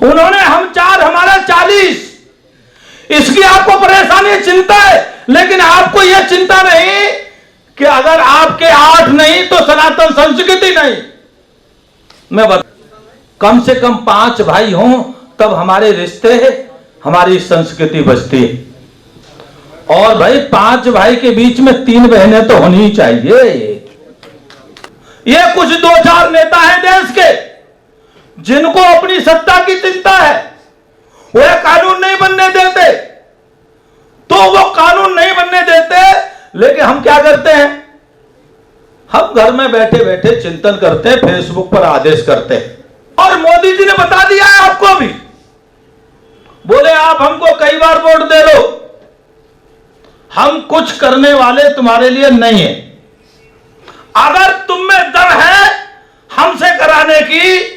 उन्होंने हम 4, हमारा 40। इसकी आपको परेशानी, चिंता है, लेकिन आपको यह चिंता नहीं कि अगर आपके 8 नहीं तो सनातन संस्कृति नहीं। मैं बता, कम से कम 5 भाई हों तब हमारे रिश्ते, हमारी संस्कृति बचती है। और भाई 5 भाई के बीच में 3 बहनें तो होनी ही चाहिए। ये कुछ 2-4 नेता हैं देश के जिनको अपनी सत्ता की चिंता है, वे कानून नहीं बनने देते, तो वो कानून नहीं बनने देते, लेकिन हम क्या करते हैं, हम घर में बैठे बैठे चिंतन करते हैं, फेसबुक पर आदेश करते हैं। और मोदी जी ने बता दिया है आपको भी, बोले आप हमको कई बार वोट दे लो, हम कुछ करने वाले तुम्हारे लिए नहीं है। अगर तुम में दम है हमसे कराने की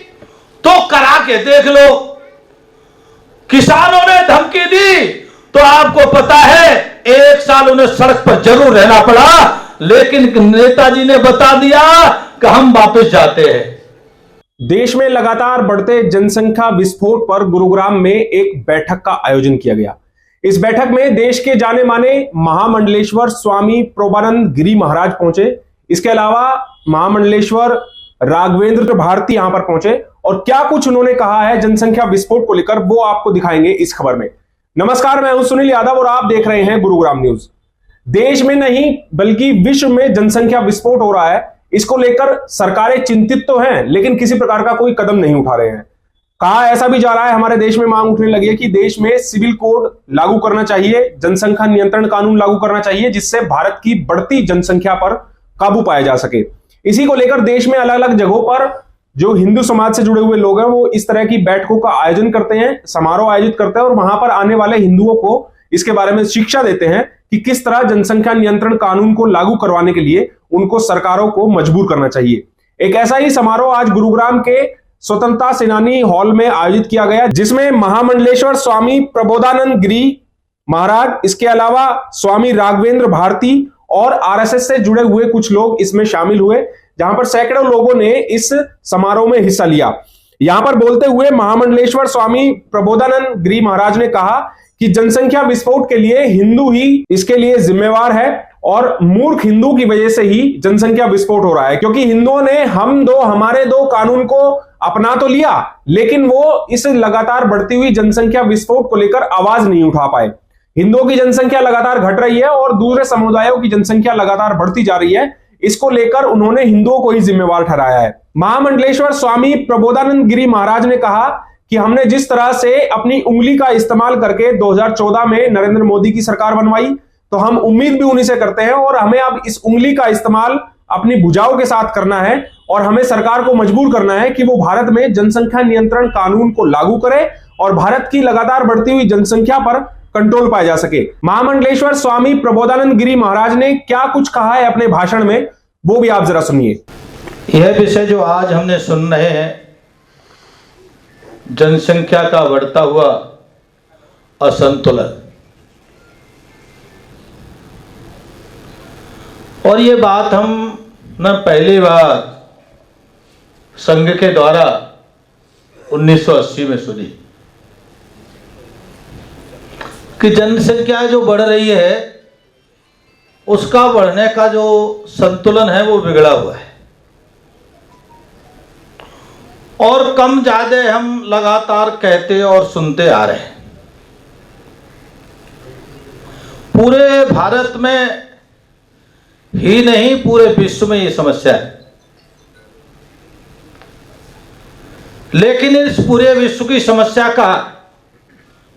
तो करा के देख लो। किसानों ने धमकी दी तो आपको पता है 1 साल उन्हें सड़क पर जरूर रहना पड़ा, लेकिन नेताजी ने बता दिया कि हम वापस जाते हैं। देश में लगातार बढ़ते जनसंख्या विस्फोट पर गुरुग्राम में एक बैठक का आयोजन किया गया। इस बैठक में देश के जाने माने महामंडलेश्वर स्वामी प्रोबानंद गिरी महाराज पहुंचे। इसके अलावा महामंडलेश्वर राघवेंद्र भारती यहां पर पहुंचे और क्या कुछ उन्होंने कहा है जनसंख्या विस्फोट को लेकर, वो आपको दिखाएंगे इस खबर में। नमस्कार, मैं हूं सुनील यादव और आप देख रहे हैं गुरुग्राम न्यूज। देश में नहीं बल्कि विश्व में जनसंख्या विस्फोट हो रहा है। इसको लेकर सरकारें चिंतित तो हैं, लेकिन किसी प्रकार का कोई कदम नहीं उठा रहे हैं। कहा ऐसा भी जा रहा है, हमारे देश में मांग उठने लगी है कि देश में सिविल कोड लागू करना चाहिए, जनसंख्या नियंत्रण कानून लागू करना चाहिए, जिससे भारत की बढ़ती जनसंख्या पर काबू पाया जा सके। इसी को लेकर देश में अलग अलग जगहों पर जो हिंदू समाज से जुड़े हुए लोग हैं वो इस तरह की बैठकों का आयोजन करते हैं, समारोह आयोजित करते हैं और वहां पर आने वाले हिंदुओं को इसके बारे में शिक्षा देते हैं कि किस तरह जनसंख्या नियंत्रण कानून को लागू करवाने के लिए उनको सरकारों को मजबूर करना चाहिए। एक ऐसा ही समारोह आज गुरुग्राम के स्वतंत्रता सेनानी हॉल में आयोजित किया गया, जिसमें महामंडलेश्वर स्वामी प्रबोधानंद गिरी महाराज, इसके अलावा स्वामी राघवेंद्र भारती और आरएसएस से जुड़े हुए कुछ लोग इसमें शामिल हुए, जहां पर सैकड़ों लोगों ने इस समारोह में हिस्सा लिया। यहां पर बोलते हुए महामंडलेश्वर स्वामी प्रबोधानंद गिरी महाराज ने कहा कि जनसंख्या विस्फोट के लिए हिंदू ही इसके लिए जिम्मेवार है और मूर्ख हिंदू की वजह से ही जनसंख्या विस्फोट हो रहा है, क्योंकि हिंदुओं ने हम दो हमारे दो कानून को अपना तो लिया, लेकिन वो इस लगातार बढ़ती हुई जनसंख्या विस्फोट को लेकर आवाज नहीं उठा पाए। हिंदुओं की जनसंख्या लगातार घट रही है और दूसरे समुदायों की जनसंख्या लगातार बढ़ती जा रही है। इसको लेकर उन्होंने हिंदुओं को ही जिम्मेवार ठहराया है। महामंडलेश्वर स्वामी प्रबोधानंद गिरी महाराज ने कहा कि हमने जिस तरह से अपनी उंगली का इस्तेमाल करके 2014 में नरेंद्र मोदी की सरकार बनवाई, तो हम उम्मीद भी उन्हीं से करते हैं और हमें अब इस उंगली का इस्तेमाल अपनी भुजाओं के साथ करना है और हमें सरकार को मजबूर करना है कि वो भारत में जनसंख्या नियंत्रण कानून को लागू करे और भारत की लगातार बढ़ती हुई जनसंख्या पर कंट्रोल पाया जा सके। महामंडलेश्वर स्वामी प्रबोधानंद गिरी महाराज ने क्या कुछ कहा है अपने भाषण में, वो भी आप जरा सुनिए। यह विषय जो आज हमने सुन रहे हैं, जनसंख्या का बढ़ता हुआ असंतुलन, और ये बात हम न पहली बार संघ के द्वारा 1980 में सुनी कि जनसंख्या जो बढ़ रही है उसका बढ़ने का जो संतुलन है वो बिगड़ा हुआ है और कम ज्यादा हम लगातार कहते और सुनते आ रहे हैं। पूरे भारत में ही नहीं, पूरे विश्व में ये समस्या है, लेकिन इस पूरे विश्व की समस्या का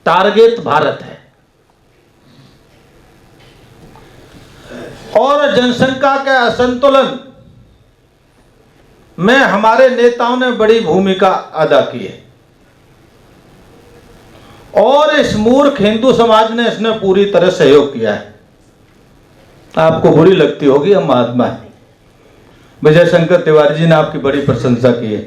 टारगेट भारत है और जनसंख्या के असंतुलन में हमारे नेताओं ने बड़ी भूमिका अदा की है और इस मूर्ख हिंदू समाज ने इसमें पूरी तरह सहयोग किया है। आपको बुरी लगती होगी, हम महात्मा हैं। विजय शंकर तिवारी जी ने आपकी बड़ी प्रशंसा की है,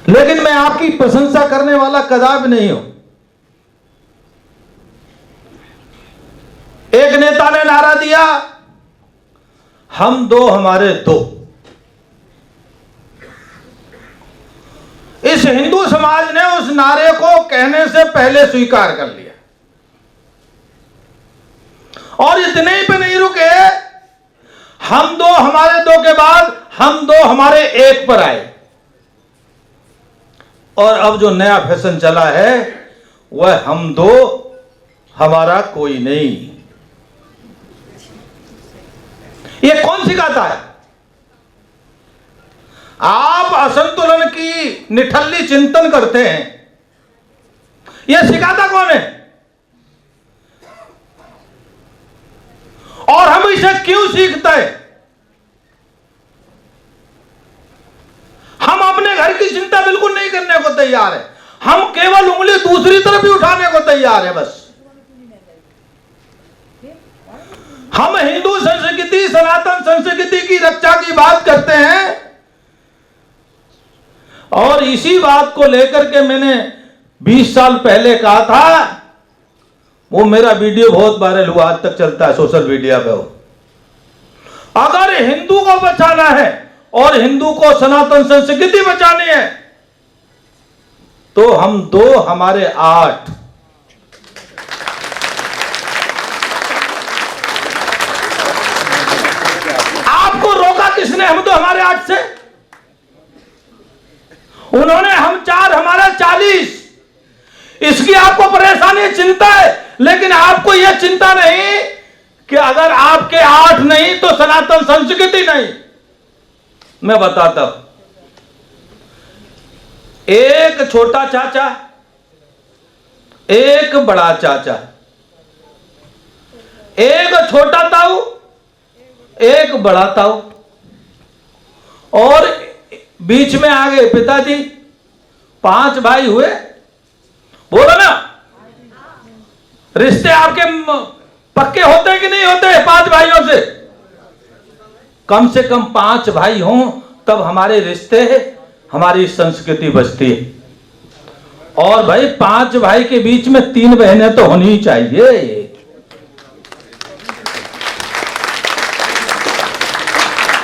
लेकिन मैं आपकी प्रशंसा करने वाला कदापि नहीं हूं। एक नेता ने नारा दिया, हम दो हमारे दो, इस हिंदू समाज ने उस नारे को कहने से पहले स्वीकार कर लिया, और इतने ही पे नहीं रुके, हम दो हमारे दो के बाद हम दो हमारे एक पर आए। और अब जो नया फैशन चला है वह हम दो हमारा कोई नहीं। ये कौन सिखाता है? आप असंतुलन की निठल्ली चिंतन करते हैं, यह सिखाता कौन है? और हम इसे क्यों सीखते हैं? हम अपने घर की चिंता बिल्कुल नहीं करने को तैयार है, हम केवल उंगली दूसरी तरफ ही उठाने को तैयार है। बस हम हिंदू संस्कृति, सनातन संस्कृति की रक्षा की बात करते हैं, और इसी बात को लेकर के मैंने 20 साल पहले कहा था, वो मेरा वीडियो बहुत वायरल हुआ, आज तक चलता है सोशल मीडिया पे। अगर हिंदू को बचाना है और हिंदू को सनातन संस्कृति बचानी है तो हम दो हमारे 8। आपको रोका किसने हम दो हमारे 8 से? उन्होंने हम 4 हमारा 40। इसकी आपको परेशानी, चिंता है, लेकिन आपको यह चिंता नहीं कि अगर आपके 8 नहीं तो सनातन संस्कृति नहीं। मैं बताता हूं, एक छोटा चाचा, एक बड़ा चाचा, एक छोटा ताऊ, एक बड़ा ताऊ, और बीच में आ गए पिताजी। 5 भाई हुए। बोलो ना, रिश्ते आपके पक्के होते हैं कि नहीं होते? 5 भाइयों से कम 5 भाई हों तब हमारे रिश्ते, हमारी संस्कृति बचती है। और भाई 5 भाई के बीच में 3 बहनें तो होनी ही चाहिए।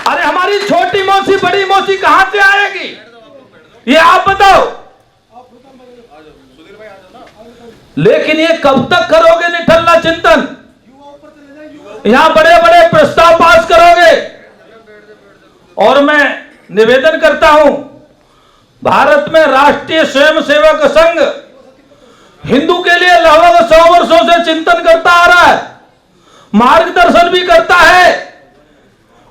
अरे हमारी छोटी मौसी बड़ी मौसी कहां से आएगी, ये आप बताओ। लेकिन ये कब तक करोगे निठल्ला चिंतन? यहां बड़े बड़े प्रस्ताव पास करोगे। और मैं निवेदन करता हूं, भारत में राष्ट्रीय स्वयंसेवक संघ हिंदू के लिए लगभग 100 वर्षों से चिंतन करता आ रहा है, मार्गदर्शन भी करता है।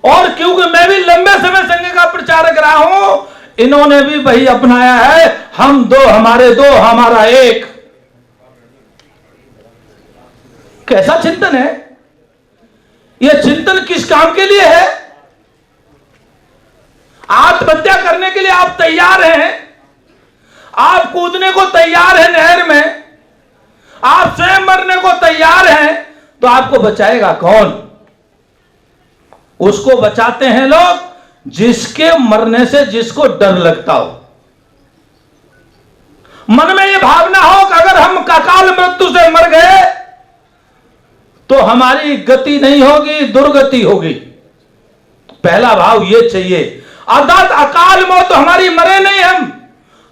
और क्योंकि मैं भी लंबे समय संघ का प्रचारक रहा हूं, इन्होंने भी वही अपनाया है, हम दो हमारे दो हमारा एक। कैसा चिंतन है? यह चिंतन किस काम के लिए है? आत्महत्या करने के लिए आप तैयार हैं, आप कूदने को तैयार हैं नहर में, आप स्वयं मरने को तैयार हैं, तो आपको बचाएगा कौन? उसको बचाते हैं लोग जिसके मरने से जिसको डर लगता हो। मन में यह भावना हो कि अगर हम अकाल मृत्यु से मर गए तो हमारी गति नहीं होगी, दुर्गति होगी। पहला भाव यह चाहिए। अर्थात अकाल मौत तो हमारी मरे नहीं हम,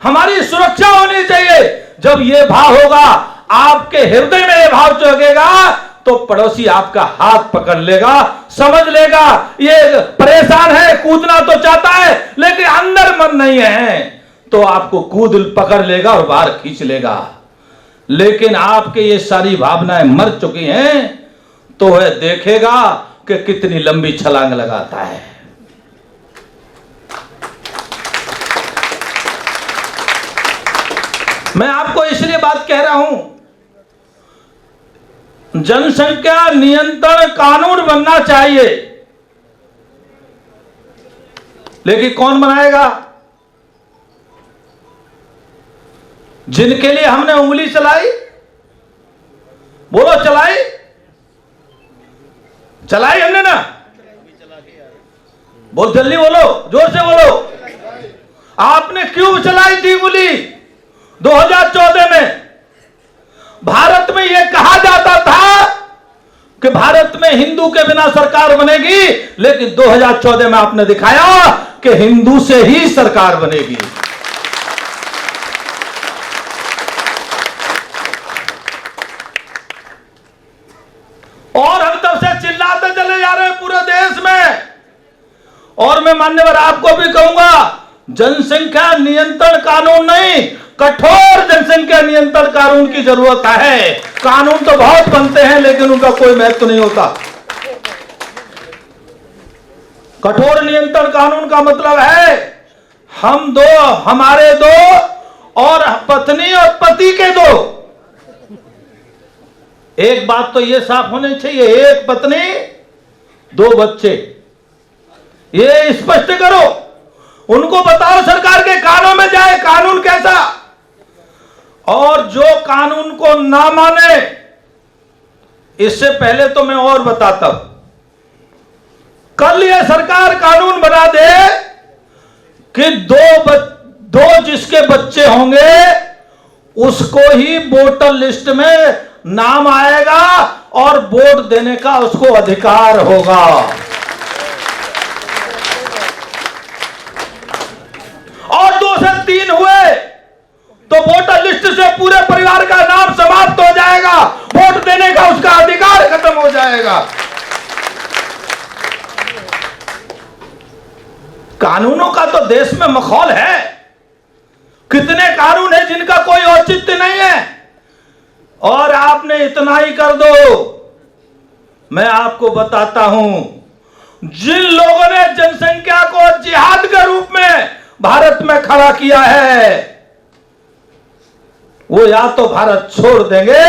हमारी सुरक्षा होनी चाहिए। जब यह भाव होगा, आपके हृदय में यह भाव जगेगा, तो पड़ोसी आपका हाथ पकड़ लेगा, समझ लेगा ये परेशान है, कूदना तो चाहता है लेकिन अंदर मन नहीं है, तो आपको कूद पकड़ लेगा और बाहर खींच लेगा। लेकिन आपके ये सारी भावनाएं मर चुकी हैं, तो वह देखेगा कि कितनी लंबी छलांग लगाता है। मैं आपको इसलिए बात कह रहा हूं, जनसंख्या नियंत्रण कानून बनना चाहिए, लेकिन कौन बनाएगा? जिनके लिए हमने उंगली चलाई, बोलो चलाई, चलाई हमने ना, बहुत जल्दी बोलो, जोर से बोलो। आपने क्यों चलाई थी उंगली? 2014 में भारत में यह कहा जाता था कि भारत में हिंदू के बिना सरकार बनेगी, लेकिन 2014 में आपने दिखाया कि हिंदू से ही सरकार बनेगी। और मैं मान्यवर आपको भी कहूंगा, जनसंख्या नियंत्रण कानून नहीं, कठोर जनसंख्या नियंत्रण कानून की जरूरत है। कानून तो बहुत बनते हैं लेकिन उनका कोई महत्व नहीं होता। कठोर नियंत्रण कानून का मतलब है हम दो, हमारे दो और पत्नी और पति के दो। एक बात तो यह साफ होनी चाहिए, एक पत्नी दो बच्चे, ये स्पष्ट करो। उनको बताओ सरकार के कानों में जाए कानून कैसा, और जो कानून को ना माने, इससे पहले तो मैं और बताता हूं, कल ये सरकार कानून बना दे कि दो जिसके बच्चे होंगे उसको ही वोटर लिस्ट में नाम आएगा और वोट देने का उसको अधिकार होगा। और 2 से 3 हुए तो वोटर लिस्ट से पूरे परिवार का नाम समाप्त हो जाएगा, वोट देने का उसका अधिकार खत्म हो जाएगा। कानूनों का तो देश में मखौल है, कितने कानून है जिनका कोई औचित्य नहीं है, और आपने इतना ही कर दो। मैं आपको बताता हूं, जिन लोगों ने जनसंख्या को जिहाद के रूप में भारत में खड़ा किया है, वो या तो भारत छोड़ देंगे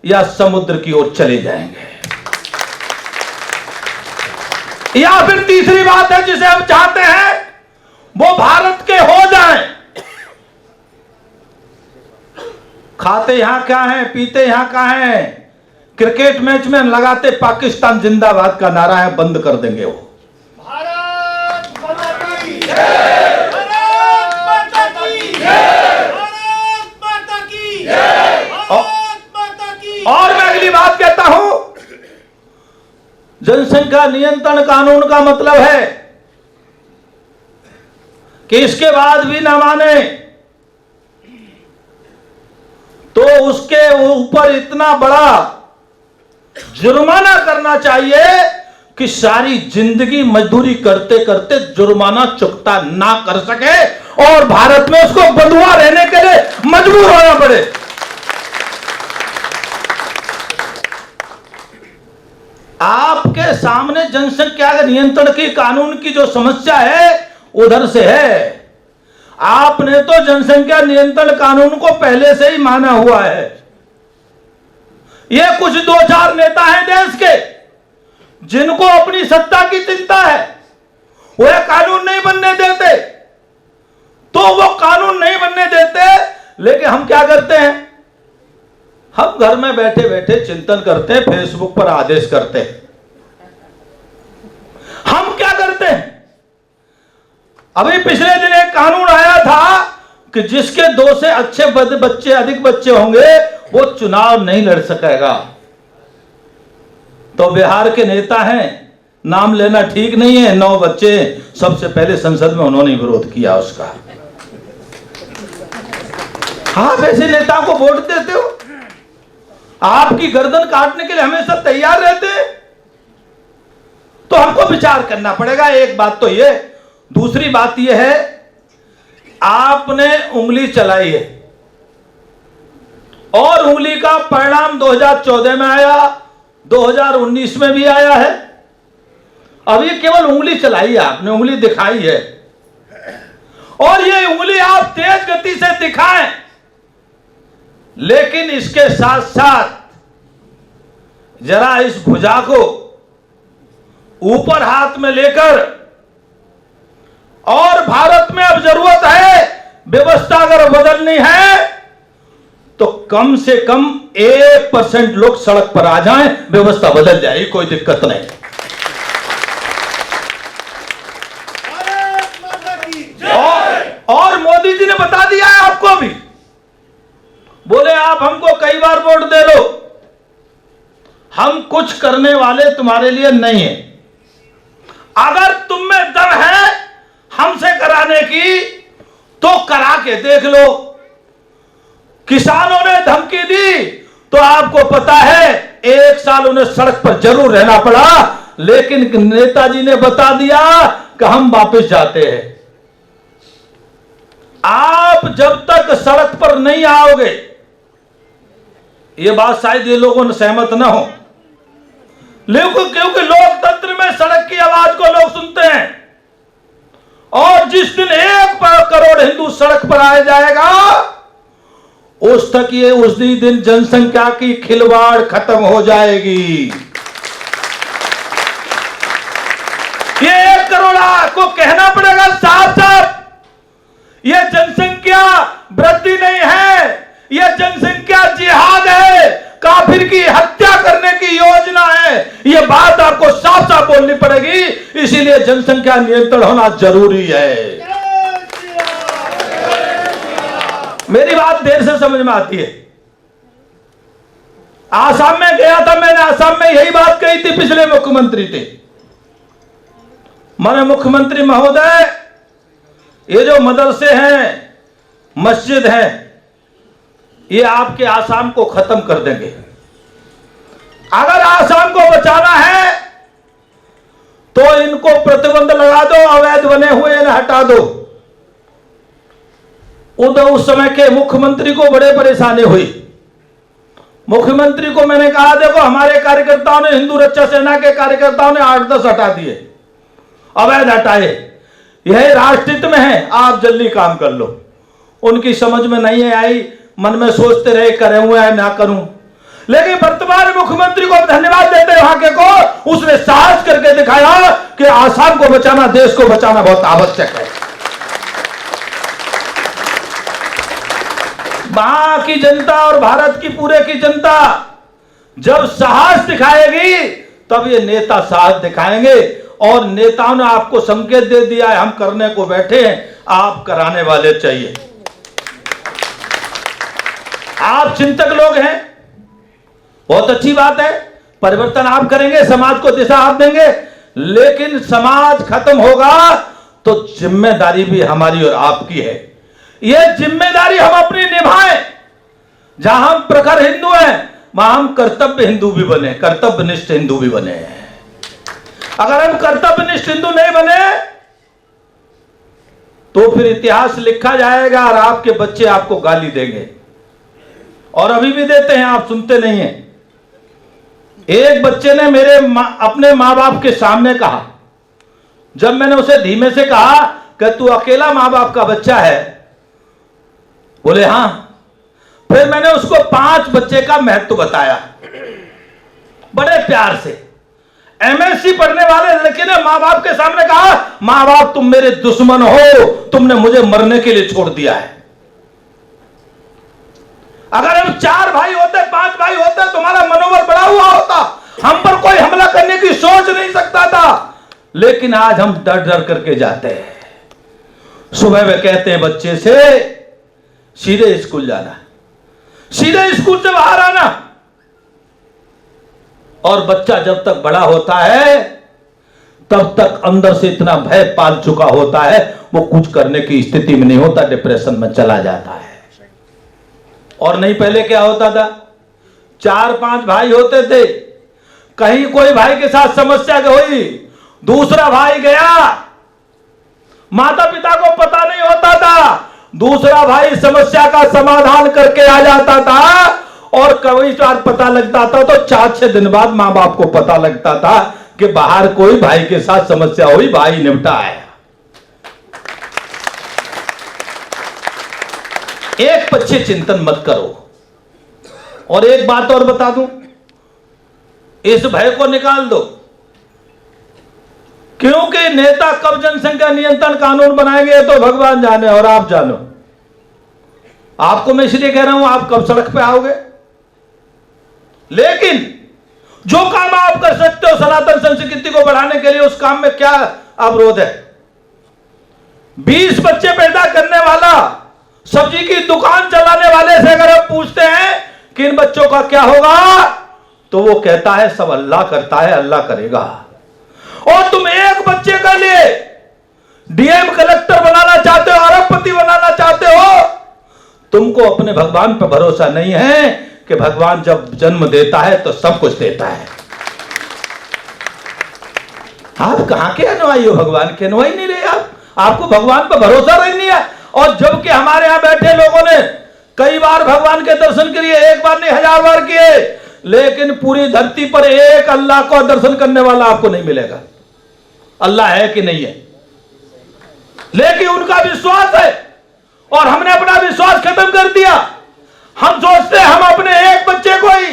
या समुद्र की ओर चले जाएंगे। या फिर तीसरी बात है जिसे हम चाहते हैं वो भारत के हो जाएं। खाते यहां क्या है, पीते यहां क्या है, क्रिकेट मैच में लगाते पाकिस्तान जिंदाबाद का नारा है, बंद कर देंगे वो। भारत माता की जय, भारत माता की जय, भारत माता की जय, भारत माता की। और मैं अगली बात कहता हूं, जनसंख्या नियंत्रण कानून का मतलब है कि इसके बाद भी ना माने तो उसके ऊपर इतना बड़ा जुर्माना करना चाहिए कि सारी जिंदगी मजदूरी करते करते जुर्माना चुकता ना कर सके और भारत में उसको बंधुआ रहने के लिए मजबूर होना पड़े। आपके सामने जनसंख्या नियंत्रण की कानून की जो समस्या है उधर से है। आपने तो जनसंख्या नियंत्रण कानून को पहले से ही माना हुआ है। ये कुछ 2-4 नेता हैं देश के जिनको अपनी सत्ता की चिंता है, वो कानून नहीं बनने देते, तो वो कानून नहीं बनने देते, लेकिन हम क्या करते हैं, हम घर में बैठे बैठे चिंतन करते हैं, फेसबुक पर आदेश करते हैं। हम क्या करते हैं, अभी पिछले दिन एक कानून आया था कि जिसके 2 से अच्छे बच्चे अधिक बच्चे होंगे वो चुनाव नहीं लड़ सकेगा। तो बिहार के नेता हैं, नाम लेना ठीक नहीं है, 9 बच्चे, सबसे पहले संसद में उन्होंने विरोध किया उसका। आप ऐसे नेता को वोट देते हो, आपकी गर्दन काटने के लिए हमेशा तैयार रहते हैं। तो हमको विचार करना पड़ेगा। एक बात तो ये, दूसरी बात ये है, आपने उंगली चलाई है और उंगली का परिणाम 2014 में आया, 2019 में भी आया है। अभी केवल उंगली चलाई है आपने, उंगली दिखाई है, और ये उंगली आप तेज गति से दिखाएं, लेकिन इसके साथ साथ जरा इस भुजा को ऊपर हाथ में लेकर, और भारत में अब जरूरत है, व्यवस्था अगर बदलनी है तो कम से कम 1% लोग सड़क पर आ जाएं, व्यवस्था बदल जाएगी, कोई दिक्कत नहीं। भारत माता की जय। और मोदी जी ने बता दिया है आपको भी, बोले आप हमको कई बार वोट दे लो, हम कुछ करने वाले तुम्हारे लिए नहीं है। अगर तुम में दम है हमसे कराने की तो करा के देख लो। किसानों ने धमकी दी तो आपको पता है 1 साल उन्हें सड़क पर जरूर रहना पड़ा, लेकिन नेताजी ने बता दिया कि हम वापस जाते हैं। आप जब तक सड़क पर नहीं आओगे, ये बात शायद ये लोगों ने सहमत ना हो, लेकिन क्योंकि लोकतंत्र में सड़क की आवाज को लोग सुनते हैं, और जिस दिन 1 करोड़ हिंदू सड़क पर आ जाएगा, उस दिन जनसंख्या की खिलवाड़ खत्म हो जाएगी। ये 1 करोड़ को कहना पड़ेगा साफ साफ, ये जनसंख्या वृद्धि नहीं है, ये जनसंख्या जिहाद है, काफिर की हत्या करने की योजना है। ये बात आपको साफ साफ बोलनी पड़ेगी, इसीलिए जनसंख्या नियंत्रण होना जरूरी है। मेरी बात देर से समझ में आती है। आसाम में गया था, मैंने आसाम में यही बात कही थी, पिछले मुख्यमंत्री थे। माननीय मुख्यमंत्री महोदय, ये जो मदरसे हैं, मस्जिद हैं, ये आपके आसाम को खत्म कर देंगे। अगर आसाम को बचाना है तो इनको प्रतिबंध लगा दो, अवैध बने हुए इन्हें हटा दो। उस समय के मुख्यमंत्री को बड़े परेशानी हुई। मुख्यमंत्री को मैंने कहा, देखो हमारे कार्यकर्ताओं ने, हिंदू रक्षा सेना के कार्यकर्ताओं ने 8-10 हटा दिए, अवैध हटाए, यह राष्ट्रहित में है, आप जल्दी काम कर लो। उनकी समझ में नहीं आई, मन में सोचते रहे करे हुए है ना करूं। लेकिन वर्तमान मुख्यमंत्री को धन्यवाद देते हैं, वहां के को उसने साहस करके दिखाया कि आसाम को बचाना, देश को बचाना बहुत आवश्यक है। वहां की जनता और भारत की पूरे की जनता जब साहस दिखाएगी, तब ये नेता साहस दिखाएंगे। और नेताओं ने आपको संकेत दे दिया है, हम करने को बैठे हैं, आप कराने वाले चाहिए। आप चिंतक लोग हैं, बहुत अच्छी बात है, परिवर्तन आप करेंगे, समाज को दिशा आप देंगे, लेकिन समाज खत्म होगा तो जिम्मेदारी भी हमारी और आपकी है। यह जिम्मेदारी हम अपनी निभाएं। जहां हम प्रखर हिंदू हैं, वहां हम कर्तव्य हिंदू भी बने, कर्तव्यनिष्ठ हिंदू भी बने। अगर हम कर्तव्यनिष्ठ हिंदू नहीं बने तो फिर इतिहास लिखा जाएगा और आपके बच्चे आपको गाली देंगे, और अभी भी देते हैं, आप सुनते नहीं हैं। एक बच्चे ने अपने मां बाप के सामने कहा, जब मैंने उसे धीमे से कहा कि तू अकेला मां बाप का बच्चा है, बोले हां। फिर मैंने उसको 5 बच्चे का महत्व बताया, बड़े प्यार से। एमएससी पढ़ने वाले लड़के ने मां बाप के सामने कहा, मां बाप तुम मेरे दुश्मन हो, तुमने मुझे मरने के लिए छोड़ दिया है। अगर हम 4 भाई होते, 5 भाई होते, तुम्हारा मनोबल बढ़ा हुआ होता, हम पर कोई हमला करने की सोच नहीं सकता था। लेकिन आज हम डर डर करके जाते हैं। सुबह वे कहते हैं बच्चे से सीधे स्कूल जाना, सीधे स्कूल से बाहर आना, और बच्चा जब तक बड़ा होता है तब तक अंदर से इतना भय पाल चुका होता है, वो कुछ करने की स्थिति में नहीं होता, डिप्रेशन में चला जाता है। और नहीं, पहले क्या होता था, 4-5 भाई होते थे, कहीं कोई भाई के साथ समस्या हुई, दूसरा भाई गया, माता पिता को पता नहीं होता था, दूसरा भाई समस्या का समाधान करके आ जाता था। और कई बार पता लगता था तो 4-6 दिन बाद मां बाप को पता लगता था कि बाहर कोई भाई के साथ समस्या हुई, भाई निपटा आया। एक पक्षी चिंतन मत करो। और एक बात और बता दूं, इस भय को निकाल दो, क्योंकि नेता कब जनसंख्या नियंत्रण कानून बनाएंगे तो भगवान जाने और आप जानो। आपको मैं इसलिए कह रहा हूं, आप कब सड़क पे आओगे, लेकिन जो काम आप कर सकते हो सनातन संस्कृति को बढ़ाने के लिए, उस काम में क्या अवरोध है। 20 बच्चे पैदा करने वाला, सब्जी की दुकान चलाने वाले से अगर हम पूछते हैं कि इन बच्चों का क्या होगा, तो वो कहता है सब अल्लाह करता है, अल्लाह करेगा। और तुम एक बच्चे के लिए डीएम कलेक्टर बनाना चाहते हो, अरबपति बनाना चाहते हो। तुमको अपने भगवान पर भरोसा नहीं है कि भगवान जब जन्म देता है तो सब कुछ देता है। आप कहां के अनुयायी हो? भगवान के अनुयायी नहीं रहे आप। आपको भगवान पर भरोसा नहीं है। और जबकि हमारे यहां बैठे लोगों ने कई बार भगवान के दर्शन किए, एक बार नहीं 1000 बार किए, लेकिन पूरी धरती पर एक अल्लाह को दर्शन करने वाला आपको नहीं मिलेगा। अल्लाह है कि नहीं है, लेकिन उनका विश्वास है और हमने अपना विश्वास खत्म कर दिया। हम सोचते हैं हम अपने एक बच्चे को ही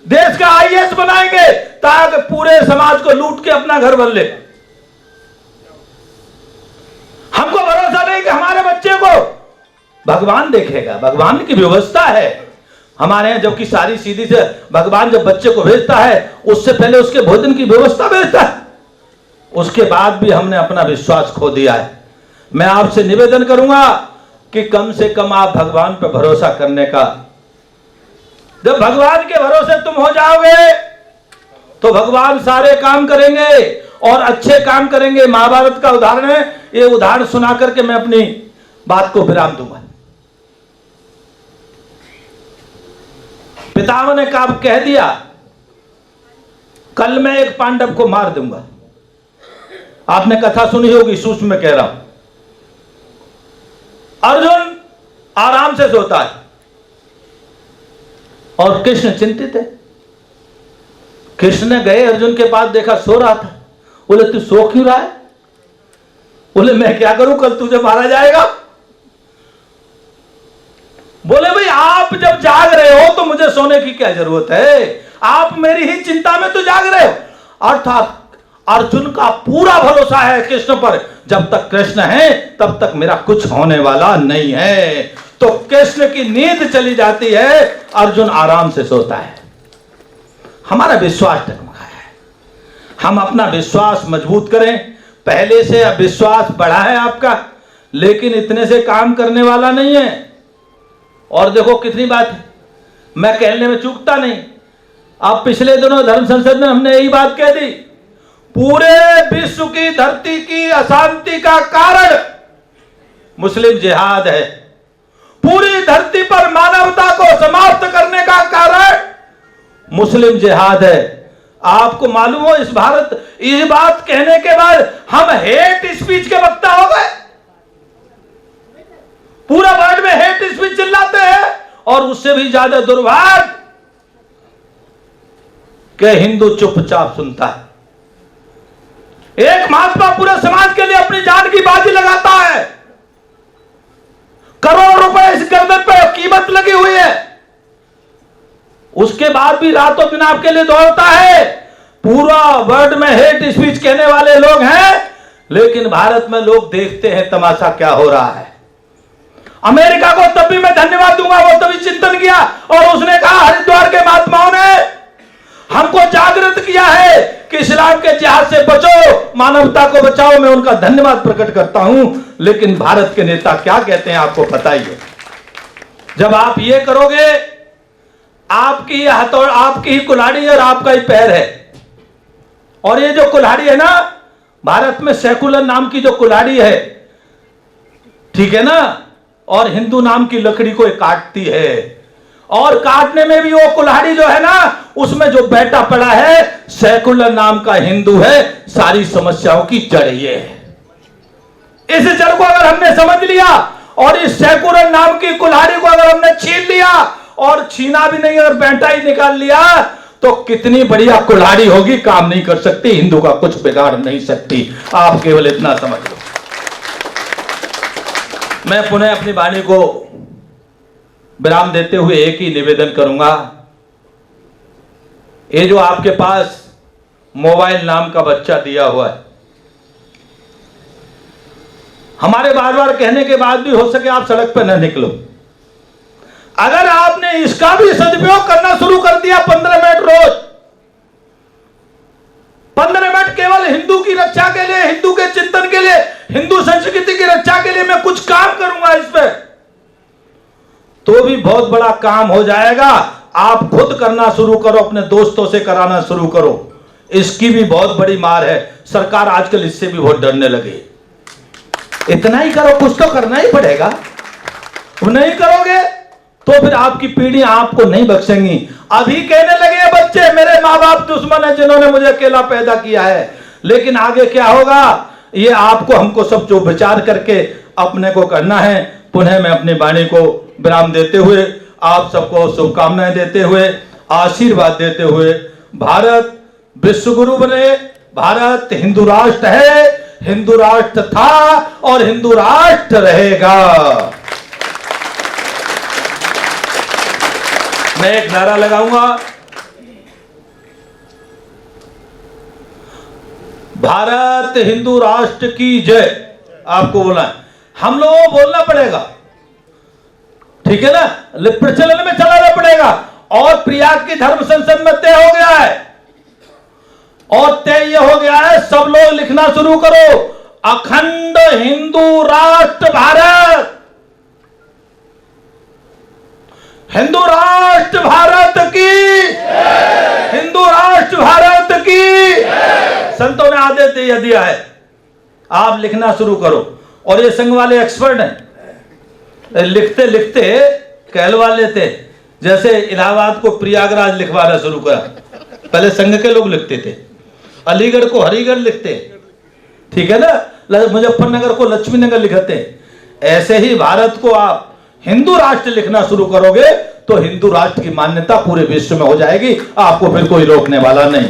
देश का आईएएस बनाएंगे ताकि पूरे समाज को लूट के अपना घर बन ले। हमको भरोसा नहीं कि हमारे बच्चे को भगवान देखेगा। भगवान की व्यवस्था है हमारे यहां, जबकि सारी सीधी से भगवान जब बच्चे को भेजता है उससे पहले उसके भोजन की व्यवस्था भेजता है। उसके बाद भी हमने अपना विश्वास खो दिया है। मैं आपसे निवेदन करूंगा कि कम से कम आप भगवान पर भरोसा करने का, जब भगवान के भरोसे तुम हो जाओगे तो भगवान सारे काम करेंगे और अच्छे काम करेंगे। महाभारत का उदाहरण है, ये उदाहरण सुना करके मैं अपनी बात को विराम दूंगा। पितामह ने कह दिया कल मैं एक पांडव को मार दूंगा। आपने कथा सुनी होगी, सूक्ष्म में कह रहा हूं। अर्जुन आराम से सोता है और कृष्ण चिंतित है। कृष्ण ने गए अर्जुन के पास, देखा सो रहा था। बोले तू सो क्यों रहा है? बोले मैं क्या करूं, कल तुझे मारा जाएगा। बोले भाई आप जब जाग रहे हो तो मुझे सोने की क्या जरूरत है, आप मेरी ही चिंता में तो जाग रहे हो। अर्थात अर्जुन का पूरा भरोसा है कृष्ण पर, जब तक कृष्ण है तब तक मेरा कुछ होने वाला नहीं है। तो कृष्ण की नींद चली जाती है, अर्जुन आराम से सोता है। हमारा विश्वास डगमगाया है। हम अपना विश्वास मजबूत करें। पहले से अब विश्वास बढ़ा है आपका, लेकिन इतने से काम करने वाला नहीं है। और देखो कितनी बात है, मैं कहने में चूकता नहीं। अब पिछले दिनों धर्म संसद में हमने यही बात कह दी, पूरे विश्व की धरती की अशांति का कारण मुस्लिम जिहाद है। पूरी धरती पर मानवता को समाप्त करने का कारण मुस्लिम जिहाद है। आपको मालूम हो इस बात कहने के बाद हम हेट स्पीच के वक्ता हो गए। पूरा वर्ल्ड में हेट स्पीच चिल्लाते हैं। और उससे भी ज्यादा दुर्भाग्य कि हिंदू चुपचाप सुनता है। एक महात्मा पूरे समाज के लिए अपनी जान की बाजी लगाता है। करोड़ रुपए इस गर्दन पे कीमत लगी हुई है, उसके बाद भी रातों दिन आपके लिए दौड़ता है। पूरा वर्ल्ड में हेट स्पीच कहने वाले लोग हैं, लेकिन भारत में लोग देखते हैं तमाशा क्या हो रहा है। अमेरिका को तब भी मैं धन्यवाद दूंगा, वो तभी चिंतन किया और उसने कहा हरिद्वार के महात्माओं ने हमको जागृत किया है कि इस्लाम के जिहाद से बचो, मानवता को बचाओ। मैं उनका धन्यवाद प्रकट करता हूं। लेकिन भारत के नेता क्या कहते हैं आपको पता ही है। जब आप ये करोगे, आपकी हथौड़, आपकी ही कुल्हाड़ी और आपका ही पैर है। और ये जो कुल्हाड़ी है ना, भारत में सेकुलर नाम की जो कुल्हाड़ी है, ठीक है ना, और हिंदू नाम की लकड़ी को काटती है। और काटने में भी वो कुल्हाड़ी जो है ना, उसमें जो बैठा पड़ा है सेकुलर नाम का हिंदू है। सारी समस्याओं की जड़ ये है। इस जड़ को अगर हमने समझ लिया और इस सेकुलर नाम की कुल्हाड़ी को अगर हमने छीन लिया, और छीना भी नहीं अगर बैठा ही निकाल लिया, तो कितनी बढ़िया कुल्हाड़ी होगी, काम नहीं कर सकती, हिंदू का कुछ बिगाड़ नहीं सकती। आप केवल इतना समझ लो। मैं पुनः अपनी वाणी को विराम देते हुए एक ही निवेदन करूंगा। ये जो आपके पास मोबाइल नाम का बच्चा दिया हुआ है, हमारे बार बार कहने के बाद भी हो सके आप सड़क पर न निकलो। अगर आपने इसका भी सदुपयोग करना शुरू कर दिया, 15 मिनट रोज, 15 मिनट केवल हिंदू की रक्षा के लिए, हिंदू के चिंतन के लिए, हिंदू संस्कृति की रक्षा के लिए मैं कुछ काम करूंगा इस पे, तो भी बहुत बड़ा काम हो जाएगा। आप खुद करना शुरू करो, अपने दोस्तों से कराना शुरू करो। इसकी भी बहुत बड़ी मार है। सरकार आजकल इससे भी बहुत डरने लगी। इतना ही करो, कुछ तो करना ही पड़ेगा। नहीं करोगे तो फिर आपकी पीढ़ी आपको नहीं बख्शेंगी। अभी कहने लगे बच्चे मेरे माँ बाप दुश्मन है जिन्होंने मुझे अकेला पैदा किया है। लेकिन आगे क्या होगा ये आपको हमको सब जो विचार करके अपने को करना है। पुनः मैं अपनी वाणी को विराम देते हुए आप सबको शुभकामनाएं देते हुए आशीर्वाद देते हुए, भारत विश्व गुरु बने, भारत हिंदू राष्ट्र है, हिंदू राष्ट्र था और हिंदू राष्ट्र रहेगा। मैं एक नारा लगाऊंगा, भारत हिंदू राष्ट्र की जय। आपको बोलना है, हम लोगों को बोलना पड़ेगा, ठीक है ना, प्रचलन में चलाना पड़ेगा। और प्रयाग की धर्म संसद में तय हो गया है, और तय ये हो गया है, सब लोग लिखना शुरू करो, अखंड हिंदू राष्ट्र भारत, हिंदू राष्ट्र भारत की, हिंदू राष्ट्र भारत की। संतों ने आदेश दिया है, आप लिखना शुरू करो। और ये संघ वाले एक्सपर्ट हैं, लिखते लिखते कहलवा लेते, जैसे इलाहाबाद को प्रयागराज लिखवाना शुरू करा। पहले संघ के लोग लिखते थे, अलीगढ़ को हरिगढ़ लिखते, ठीक है ना, मुजफ्फरनगर को लक्ष्मी नगर लिखते। ऐसे ही भारत को आप हिंदू राष्ट्र लिखना शुरू करोगे तो हिंदू राष्ट्र की मान्यता पूरे विश्व में हो जाएगी, आपको फिर कोई रोकने वाला नहीं।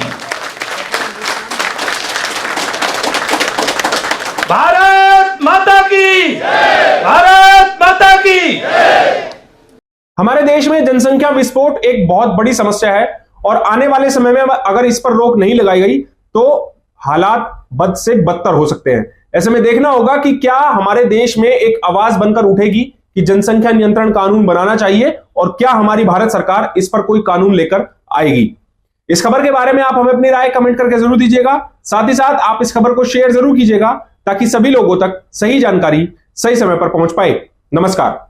भारत माता की, भारत माता की। हमारे देश में जनसंख्या विस्फोट एक बहुत बड़ी समस्या है और आने वाले समय में अगर इस पर रोक नहीं लगाई गई तो हालात बद से बदतर हो सकते हैं। ऐसे में देखना होगा कि क्या हमारे देश में एक आवाज बनकर उठेगी कि जनसंख्या नियंत्रण कानून बनाना चाहिए, और क्या हमारी भारत सरकार इस पर कोई कानून लेकर आएगी। इस खबर के बारे में आप हमें अपनी राय कमेंट करके जरूर दीजिएगा। साथ ही साथ आप इस खबर को शेयर जरूर कीजिएगा ताकि सभी लोगों तक सही जानकारी सही समय पर पहुंच पाए। नमस्कार।